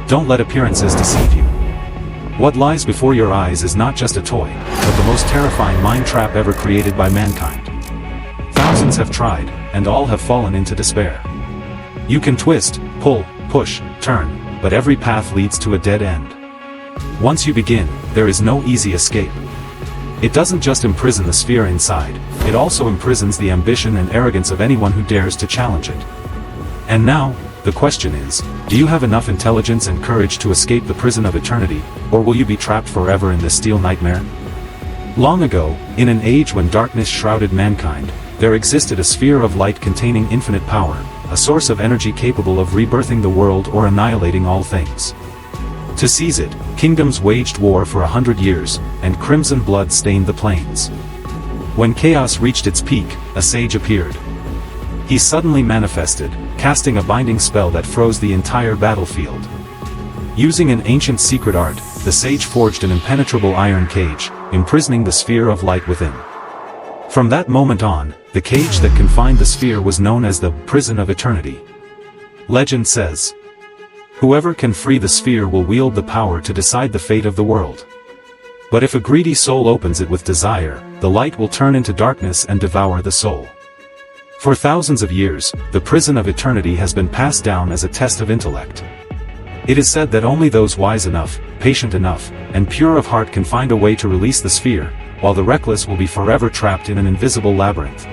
Don't let appearances deceive you. What lies before your eyes is not just a toy, but the most terrifying mind trap ever created by mankind. Thousands have tried, and all have fallen into despair. You can twist, pull, push, turn, but every path leads to a dead end. Once you begin, there is no easy escape. It doesn't just imprison the sphere inside, it also imprisons the ambition and arrogance of anyone who dares to challenge it. And now, the question is, do you have enough intelligence and courage to escape the prison of eternity, or will you be trapped forever in this steel nightmare? Long ago, in an age when darkness shrouded mankind, there existed a sphere of light containing infinite power, a source of energy capable of rebirthing the world or annihilating all things. To seize it, kingdoms waged war for 100 years, and crimson blood stained the plains. When chaos reached its peak, a sage appeared. He suddenly manifested, casting a binding spell that froze the entire battlefield. Using an ancient secret art, the sage forged an impenetrable iron cage, imprisoning the sphere of light within. From that moment on, the cage that confined the sphere was known as the Prison of Eternity. Legend says, whoever can free the sphere will wield the power to decide the fate of the world. But if a greedy soul opens it with desire, the light will turn into darkness and devour the soul. For thousands of years, the Prison of Eternity has been passed down as a test of intellect. It is said that only those wise enough, patient enough, and pure of heart can find a way to release the sphere, while the reckless will be forever trapped in an invisible labyrinth.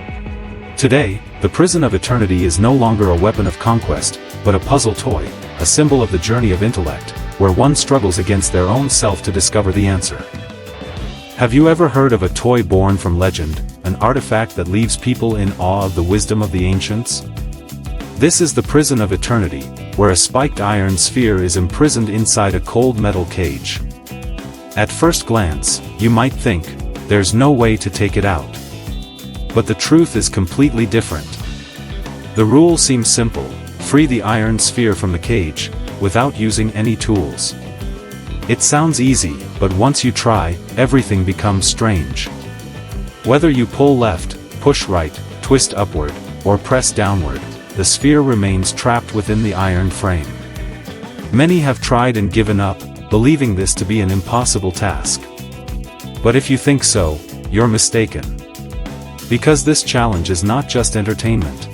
Today, the Prison of Eternity is no longer a weapon of conquest, but a puzzle toy, a symbol of the journey of intellect, where one struggles against their own self to discover the answer. Have you ever heard of a toy born from legend, an artifact that leaves people in awe of the wisdom of the ancients? This is the Prison of Eternity, where a spiked iron sphere is imprisoned inside a cold metal cage. At first glance, you might think, there's no way to take it out. But the truth is completely different. The rule seems simple: free the iron sphere from the cage, without using any tools. It sounds easy, but once you try, everything becomes strange. Whether you pull left, push right, twist upward, or press downward, the sphere remains trapped within the iron frame. Many have tried and given up, believing this to be an impossible task. But if you think so, you're mistaken. Because this challenge is not just entertainment.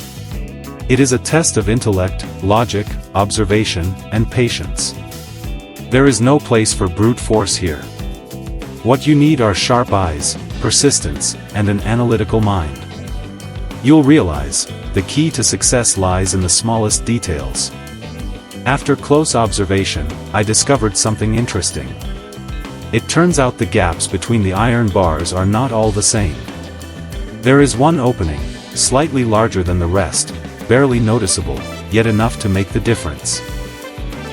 It is a test of intellect, logic, observation, and patience. There is no place for brute force here. What you need are sharp eyes, persistence, and an analytical mind. You'll realize, the key to success lies in the smallest details. After close observation, I discovered something interesting. It turns out the gaps between the iron bars are not all the same. There is one opening, slightly larger than the rest, barely noticeable, yet enough to make the difference.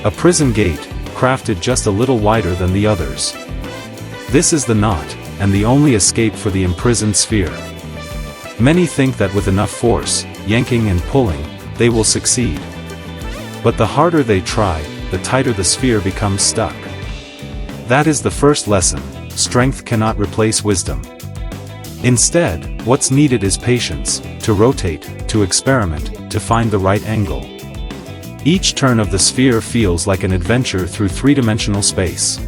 A prison gate, crafted just a little wider than the others. This is the knot, and the only escape for the imprisoned sphere. Many think that with enough force, yanking and pulling, they will succeed. But the harder they try, the tighter the sphere becomes stuck. That is the first lesson: strength cannot replace wisdom. Instead, what's needed is patience, to rotate, to experiment, to find the right angle. Each turn of the sphere feels like an adventure through three-dimensional space.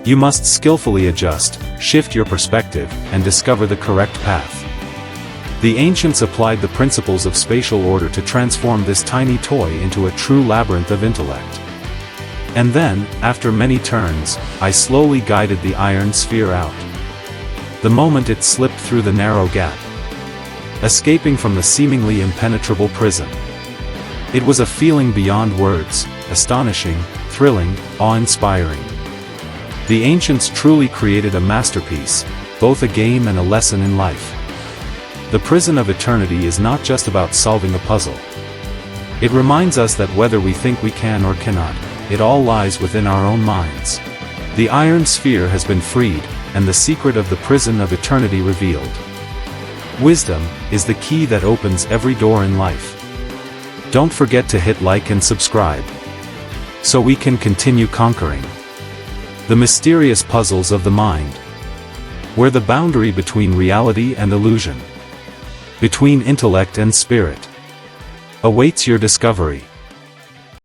You must skillfully adjust, shift your perspective, and discover the correct path. The ancients applied the principles of spatial order to transform this tiny toy into a true labyrinth of intellect. And then, after many turns, I slowly guided the iron sphere out. The moment it slipped through the narrow gap, escaping from the seemingly impenetrable prison. It was a feeling beyond words, astonishing, thrilling, awe-inspiring. The ancients truly created a masterpiece, both a game and a lesson in life. The Prison of Eternity is not just about solving a puzzle. It reminds us that whether we think we can or cannot, it all lies within our own minds. The iron sphere has been freed, and the secret of the Prison of Eternity revealed. Wisdom is the key that opens every door in life. Don't forget to hit like and subscribe, so we can continue conquering the mysterious puzzles of the mind, where the boundary between reality and illusion, between intellect and spirit, awaits your discovery.